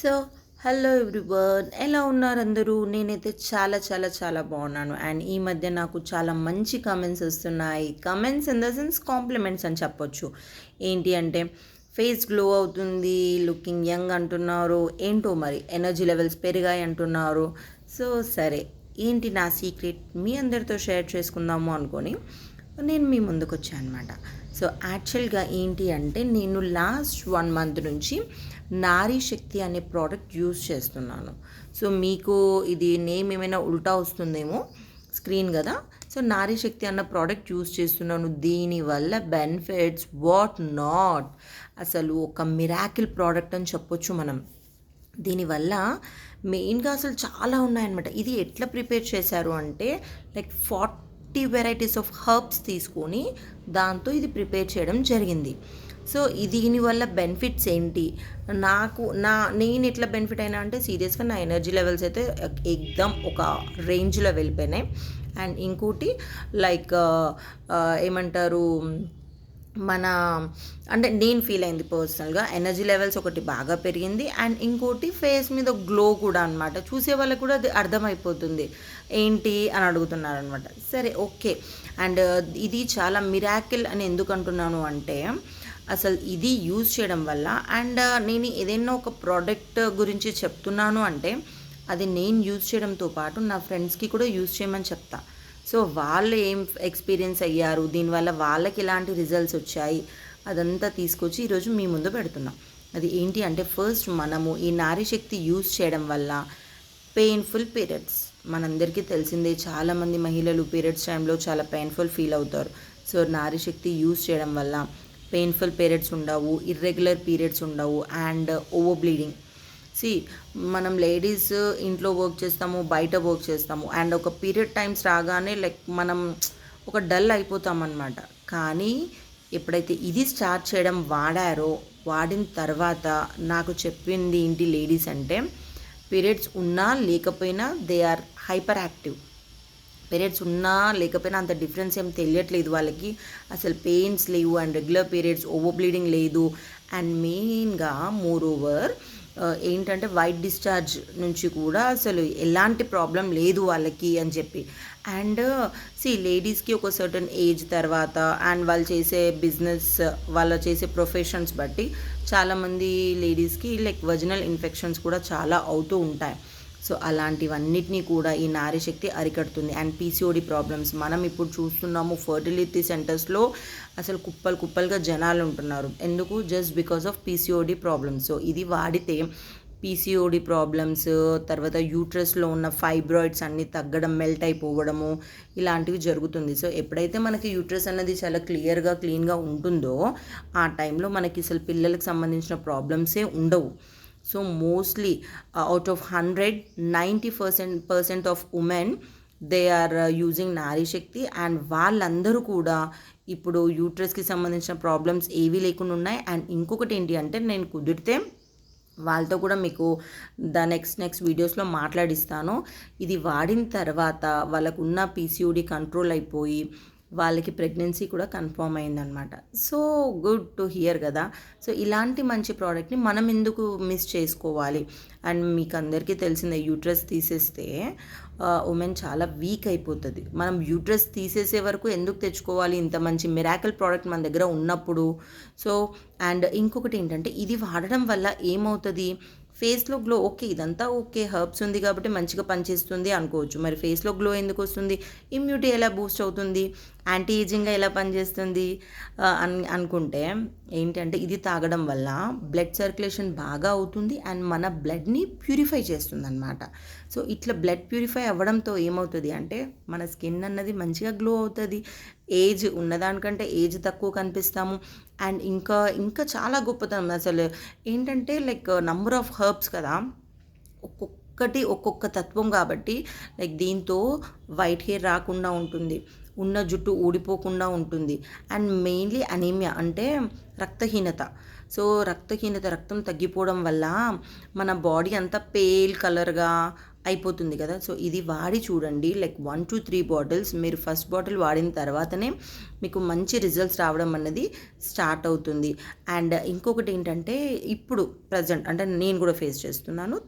So, hello everyone. ఎలా ఉన్నారు అందరూ? నేనైతే చాలా చాలా చాలా బాగున్నాను. అండ్ ఈ మధ్య నాకు చాలా మంచి కామెంట్స్ వస్తున్నాయి. Comments in the sense compliments అని చెప్పొచ్చు. ఏంటి అంటే ఫేస్ గ్లో అవుతుంది, లుకింగ్ యంగ్ అంటున్నారు. ఏంటో మరి ఎనర్జీ లెవెల్స్ పెరిగాయి అంటున్నారు. సో సరే, ఏంటి నా సీక్రెట్ మీ అందరితో షేర్ చేసుకుందాము అనుకొని నేను మీ ముందుకు వచ్చాను అనమాట. సో యాక్చువల్గా ఏంటి అంటే నేను లాస్ట్ 1 మంత్ నుంచి నారీ శక్తి అనే ప్రోడక్ట్ యూస్ చేస్తున్నాను. సో మీకు ఇది నేమ్ ఏమైనా ఉల్టా వస్తుందేమో, స్క్రీన్ కదా. సో నారీ శక్తి అన్న ప్రోడక్ట్ యూస్ చేస్తున్నాను. దీనివల్ల బెనిఫిట్స్ వాట్ నాట్, అసలు ఒక మిరాకిల్ ప్రోడక్ట్ అని చెప్పొచ్చు మనం. దీనివల్ల మెయిన్గా అసలు చాలా ఉన్నాయన్నమాట. ఇది ఎట్లా ప్రిపేర్ చేశారు అంటే లైక్ 40 వెరైటీస్ ఆఫ్ హర్బ్స్ తీసుకొని దాంతో ఇది ప్రిపేర్ చేయడం జరిగింది. సో దీనివల్ల బెనిఫిట్స్ ఏంటి, నేను ఎట్లా బెనిఫిట్ అయినా అంటే సీరియస్గా నా ఎనర్జీ లెవెల్స్ అయితే ఎగ్దమ్ ఒక రేంజ్లో వెళ్ళిపోయినాయి. అండ్ ఇంకోటి లైక్ ఏమంటారు, మన అంటే నేను ఫీల్ అయింది పర్సనల్గా ఎనర్జీ లెవెల్స్ ఒకటి బాగా పెరిగింది. అండ్ ఇంకోటి ఫేస్ మీద గ్లో కూడా అనమాట. చూసే వాళ్ళకి కూడా అది అర్థమైపోతుంది ఏంటి అని అడుగుతున్నారు అనమాట. సరే ఓకే. అండ్ ఇది చాలా మిరాకిల్ అని ఎందుకు అంటున్నాను అంటే అసలు ఇది యూజ్ చేయడం వల్ల, అండ్ నేను ఏదైనా ఒక ప్రోడక్ట్ గురించి చెప్తున్నాను అంటే అది నేను యూజ్ చేయడంతో పాటు నా ఫ్రెండ్స్కి కూడా యూజ్ చేయమని చెప్తా. సో వాళ్ళు ఏం ఎక్స్పీరియన్స్ అయ్యారు, దీనివల్ల వాళ్ళకి ఎలాంటి రిజల్ట్స్ వచ్చాయి, అదంతా తీసుకొచ్చి ఈరోజు మీ ముందు పెడుతున్నాం. అది ఏంటి అంటే ఫస్ట్ మనము ఈ నారీ శక్తి యూజ్ చేయడం వల్ల పెయిన్ఫుల్ పీరియడ్స్, మనందరికీ తెలిసిందే, చాలామంది మహిళలు పీరియడ్స్ టైంలో చాలా పెయిన్ఫుల్ ఫీల్ అవుతారు. సో నారీ శక్తి యూజ్ చేయడం వల్ల పెయిన్ఫుల్ పీరియడ్స్ ఉండవు, ఇర్రెగ్యులర్ పీరియడ్స్ ఉండవు, అండ్ ఓవర్ బ్లీడింగ్. మనం లేడీస్ ఇంట్లో వర్క్ చేస్తాము, బయట వర్క్ చేస్తాము, అండ్ ఒక పీరియడ్ టైమ్స్ రాగానే లైక్ మనం ఒక డల్ అయిపోతామన్నమాట. కానీ ఎప్పుడైతే ఇది స్టార్ట్ చేయడం వాడిన తర్వాత నాకు చెప్పింది ఏంటి లేడీస్ అంటే పీరియడ్స్ ఉన్నా లేకపోయినా they are hyperactive. Periods ఉన్నా లేకపోయినా అంత డిఫరెన్స్ ఏం తెలియట్లేదు వాళ్ళకి, అసలు పెయిన్స్ లేవు, and regular periods, over bleeding లేదు, అండ్ మెయిన్గా మోర్ ఓవర్ ఏంటంటే వైట్ డిశ్చార్జ్ నుంచి కూడా అసలు ఎలాంటి ప్రాబ్లం లేదు వాళ్ళకి అని చెప్పి. అండ్ లేడీస్కి ఒక సర్టన్ ఏజ్ తర్వాత అండ్ వాళ్ళు చేసే బిజినెస్, వాళ్ళు చేసే ప్రొఫెషన్స్ బట్టి చాలామంది లేడీస్కి లైక్ వజినల్ ఇన్ఫెక్షన్స్ కూడా చాలా అవుతూ ఉంటాయి. సో అలాంటివన్నిటినీ కూడా ఈ నారీ శక్తి అరికడుతుంది. అండ్ పీసీఓడి ప్రాబ్లమ్స్ మనం ఇప్పుడు చూస్తున్నాము, ఫర్టిలిటీ సెంటర్స్లో అసలు కుప్పలుగా జనాలు ఉంటున్నారు. ఎందుకు? Just because of PCOD problems. So ఇది వాడితే పీసీఓడి ప్రాబ్లమ్స్, తర్వాత యూట్రస్లో ఉన్న ఫైబ్రాయిడ్స్ అన్నీ తగ్గడం, మెల్ట్ అయిపోవడము, ఇలాంటివి జరుగుతుంది. సో ఎప్పుడైతే మనకి యూట్రస్ అన్నది చాలా క్లీన్గా ఉంటుందో ఆ టైంలో మనకి అసలు పిల్లలకు సంబంధించిన ప్రాబ్లమ్సే ఉండవు. So mostly out of 100, 90% of women they are using Nari Shakti. And వాళ్ళందరూ కూడా ఇప్పుడు యూట్రస్కి సంబంధించిన ప్రాబ్లమ్స్ ఏవీ లేకుండా ఉన్నాయి. అండ్ ఇంకొకటి ఏంటి అంటే నేను కుదిరితే వాళ్ళతో కూడా మీకు నెక్స్ట్ వీడియోస్లో మాట్లాడిస్తాను. ఇది వాడిన తర్వాత వాళ్ళకు ఉన్న పీసీఓడి కంట్రోల్ అయిపోయి వాళ్ళకి ప్రెగ్నెన్సీ కూడా కన్ఫర్మ్ అయిందనమాట. సో గుడ్ టు హియర్ కదా. సో ఇలాంటి మంచి ప్రోడక్ట్ని మనం ఎందుకు మిస్ చేసుకోవాలి? అండ్ మీకు అందరికీ తెలిసిందే, యూట్రస్ తీసేస్తే ఉమెన్ చాలా వీక్ అయిపోతుంది. మనం యూట్రస్ తీసేసే వరకు ఎందుకు తెచ్చుకోవాలి ఇంత మంచి మిరాకిల్ ప్రోడక్ట్ మన దగ్గర ఉన్నప్పుడు? సో అండ్ ఇంకొకటి ఏంటంటే ఇది వాడడం వల్ల ఏమవుతుంది, ఫేస్లో గ్లో. ఓకే, ఇదంతా ఓకే, హర్బ్స్ ఉంది కాబట్టి మంచిగా పనిచేస్తుంది అనుకోవచ్చు. మరి ఫేస్లో గ్లో ఎందుకు వస్తుంది, ఇమ్యూనిటీ ఎలా బూస్ట్ అవుతుంది, యాంటీ ఏజింగ్గా ఎలా పనిచేస్తుంది అనుకుంటే ఏంటంటే ఇది తాగడం వల్ల బ్లడ్ సర్క్యులేషన్ బాగా అవుతుంది అండ్ మన బ్లడ్ని ప్యూరిఫై చేస్తుంది అనమాట. సో ఇట్లా బ్లడ్ ప్యూరిఫై అవ్వడంతో ఏమవుతుంది అంటే మన స్కిన్ అన్నది మంచిగా గ్లో అవుతుంది, ఏజ్ ఉన్నదానికంటే ఏజ్ తక్కువ కనిపిస్తాము. అండ్ ఇంకా చాలా గొప్పతనం అసలు ఏంటంటే లైక్ నంబర్ ఆఫ్ హర్బ్స్ కదా, ఒక్కొక్క తత్వం కాబట్టి లైక్ దీంతో వైట్ హెయిర్ రాకుండా ఉంటుంది, ఉన్న జుట్టు ఊడిపోకుండా ఉంటుంది, అండ్ మెయిన్లీ అనీమియా అంటే రక్తహీనత. రక్తం తగ్గిపోవడం వల్ల మన బాడీ అంతా పేల్ కలర్గా, అయిపోతుంది కదా. సో ఇది వాడి చూడండి, లైక్ 1 to 3 బాటిల్స్ మీరు ఫస్ట్ బాటిల్ వాడిన తర్వాతనే మీకు మంచి రిజల్ట్స్ రావడం అన్నది స్టార్ట్ అవుతుంది. అండ్ ఇంకొకటి ఏంటంటే, ఇప్పుడు ప్రజెంట్ అంటే నేను కూడా ఫేస్ చేస్తున్నాను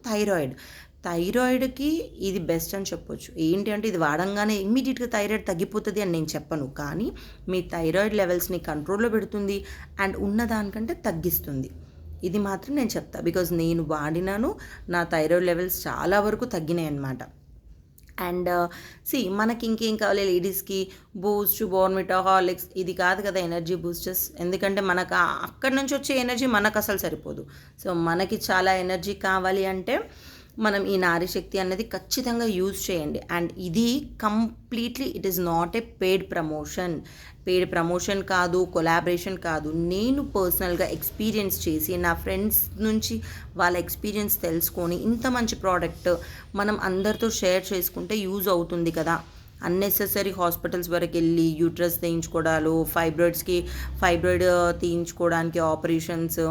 థైరాయిడ్కి ఇది బెస్ట్ అని చెప్పొచ్చు. ఏంటి అంటే, ఇది వాడంగానే ఇమ్మీడియట్గా థైరాయిడ్ తగ్గిపోతుంది అని నేను చెప్పను, కానీ మీ థైరాయిడ్ లెవెల్స్ని కంట్రోల్లో పెడుతుంది అండ్ ఉన్నదానికంటే తగ్గిస్తుంది. ఇది మాత్రం నేను చెప్తా, బికాజ్ నేను వాడినాను, నా థైరాయిడ్ లెవెల్స్ చాలా వరకు తగ్గినాయి అన్నమాట. అండ్ మనకి ఇంకేం కావాలి లేడీస్కి, బూస్ట్, బోర్న్విటా, హార్లిక్స్ ఇది కాదు కదా ఎనర్జీ బూస్టర్స్. ఎందుకంటే మనకు అక్కడి నుంచి వచ్చే ఎనర్జీ మనకు అసలు సరిపోదు. సో మనకి చాలా ఎనర్జీ కావాలి అంటే మనం ఈ నారీ శక్తి అన్నది ఖచ్చితంగా యూజ్ చేయండి. అండ్ ఇది completely it is not a paid promotion కాదు, కొలాబరేషన్ కాదు. నేను పర్సనల్గా ఎక్స్పీరియన్స్ చేసి నా ఫ్రెండ్స్ నుంచి వాళ్ళ ఎక్స్పీరియన్స్ తెలుసుకొని ఇంత మంచి ప్రోడక్ట్ మనం అందరితో షేర్ చేసుకుంటే యూజ్ అవుతుంది కదా. అన్నెసెసరీ హాస్పిటల్స్ వరకు వెళ్ళి యూట్రస్ తీయించుకోవడాలు, ఫైబ్రాయిడ్ తీయించుకోవడానికి ఆపరేషన్స్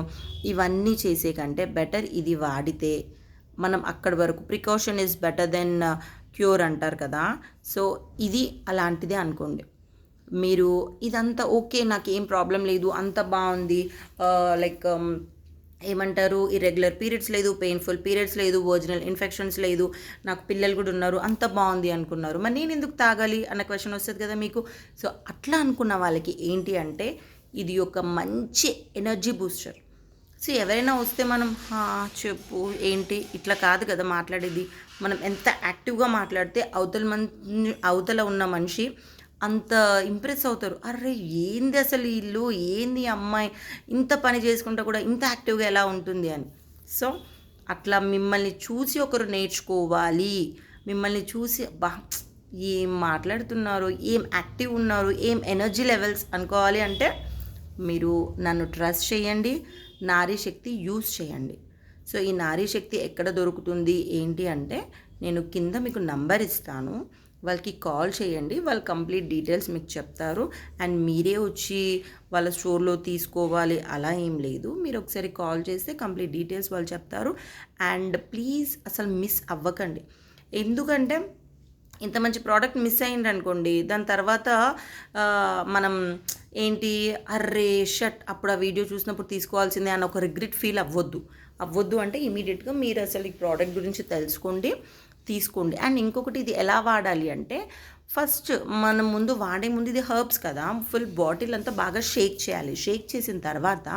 ఇవన్నీ చేసే కంటే బెటర్ ఇది వాడితే మనం అక్కడి వరకు precaution is better than cure అంటారు కదా. సో ఇది అలాంటిదే అనుకోండి. మీరు ఇదంతా ఓకే, నాకేం ప్రాబ్లం లేదు, అంత బాగుంది, లైక్ ఏమంటారు, ఇర్రెగ్యులర్ పీరియడ్స్ లేదు, పెయిన్ఫుల్ పీరియడ్స్ లేదు, వర్జినల్ ఇన్ఫెక్షన్స్ లేదు, నాకు పిల్లలు కూడా ఉన్నారు, అంత బాగుంది అనుకున్నారు, మరి నేను ఎందుకు తాగాలి అన్న క్వశ్చన్ వస్తుంది కదా మీకు. సో అట్లా అనుకున్న వాళ్ళకి ఏంటి అంటే, ఇది ఒక మంచి ఎనర్జీ బూస్టర్. సో ఎవరైనా వస్తే మనం చెప్పు ఏంటి ఇట్లా కాదు కదా మాట్లాడేది. మనం ఎంత యాక్టివ్గా మాట్లాడితే అవతల ఉన్న మనిషి అంత ఇంప్రెస్ అవుతారు. అరే ఏంది అసలు ఇల్లు, ఏంది అమ్మాయి ఇంత పని చేసుకుంటా కూడా ఇంత యాక్టివ్గా ఎలా ఉంటుంది అని. సో అట్లా మిమ్మల్ని చూసి ఒకరు నేర్చుకోవాలి, మిమ్మల్ని చూసి బా ఏం మాట్లాడుతున్నారు, ఏం యాక్టివ్ ఉన్నారు, ఏం ఎనర్జీ లెవెల్స్ అనుకోవాలి అంటే మీరు నన్ను ట్రస్ట్ చేయండి, నారీ శక్తి యూజ్ చేయండి. సో ఈ నారీ శక్తి ఎక్కడ దొరుకుతుంది ఏంటి అంటే, నేను కింద మీకు నంబర్ ఇస్తాను, వాళ్ళకి కాల్ చేయండి, వాళ్ళు కంప్లీట్ డీటెయిల్స్ మీకు చెప్తారు. అండ్ మీరే వచ్చి వాళ్ళ స్టోర్లో తీసుకోవాలి అలా ఏం లేదు, మీరు ఒకసారి కాల్ చేస్తే కంప్లీట్ డీటెయిల్స్ వాళ్ళు చెప్తారు. అండ్ ప్లీజ్ అసలు మిస్ అవ్వకండి, ఎందుకంటే ఇంత మంచి ప్రోడక్ట్ మిస్ అయింది అనుకోండి, దాని తర్వాత మనం ఏంటి అర్రే షట్ అప్పుడు ఆ వీడియో చూసినప్పుడు తీసుకోవాల్సిందే అని ఒక రిగ్రెట్ ఫీల్ అవ్వద్దు అంటే ఇమీడియట్గా మీరు అసలు ఈ ప్రోడక్ట్ గురించి తెలుసుకోండి, తీసుకోండి. అండ్ ఇంకొకటి, ఇది ఎలా వాడాలి అంటే, ఫస్ట్ మనం వాడే ముందు ఇది హర్బ్స్ కదా, ఫుల్ బాటిల్ అంతా బాగా షేక్ చేయాలి. షేక్ చేసిన తర్వాత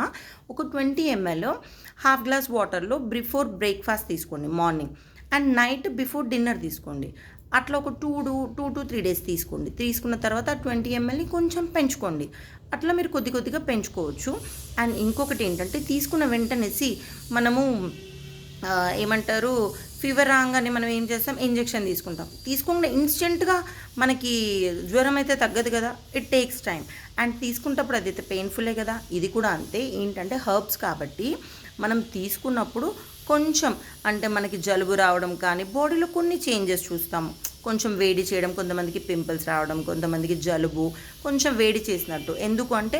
ఒక 20 ml హాఫ్ గ్లాస్ వాటర్లో బిఫోర్ బ్రేక్ఫాస్ట్ తీసుకోండి morning, and night before dinner తీసుకోండి. అట్లా ఒక 2 to 3 days తీసుకోండి. తీసుకున్న తర్వాత 20 mlని కొంచెం పెంచుకోండి. అట్లా మీరు కొద్దిగా పెంచుకోవచ్చు. అండ్ ఇంకొకటి ఏంటంటే, తీసుకున్న వెంటనే మనము ఏమంటారు, ఫీవర్ రాగానే మనం ఏం చేస్తాం, ఇంజెక్షన్ తీసుకుంటే ఇన్స్టెంట్గా మనకి జ్వరం అయితే తగ్గదు కదా, ఇట్ టేక్స్ టైం. అండ్ తీసుకున్నప్పుడు అదైతే పెయిన్ఫుల్లే కదా. ఇది కూడా అంతే, ఏంటంటే హర్బ్స్ కాబట్టి మనం తీసుకున్నప్పుడు కొంచెం అంటే మనకి జలుబు రావడం కానీ, బాడీలో కొన్ని చేంజెస్ చూస్తాము, కొంచెం వేడి చేయడం, కొంతమందికి పింపుల్స్ రావడం, కొంతమందికి జలుబు, కొంచెం వేడి చేసినట్టు. ఎందుకు అంటే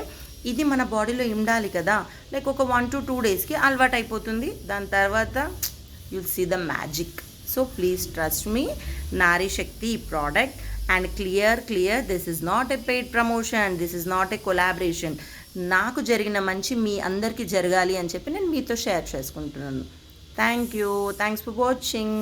ఇది మన బాడీలో ఉండాలి కదా, లైక్ ఒక 1 to 2 daysకి అలవాటు అయిపోతుంది, దాని తర్వాత you'll see the magic. So please trust me, Nari Shakti product, and clear, this is not a paid promotion, this is not a collaboration. నాకు జరిగిన మంచి మీ అందరికీ జరగాలి అని చెప్పి నేను మీతో షేర్ చేసుకుంటున్నాను. Thanks for watching.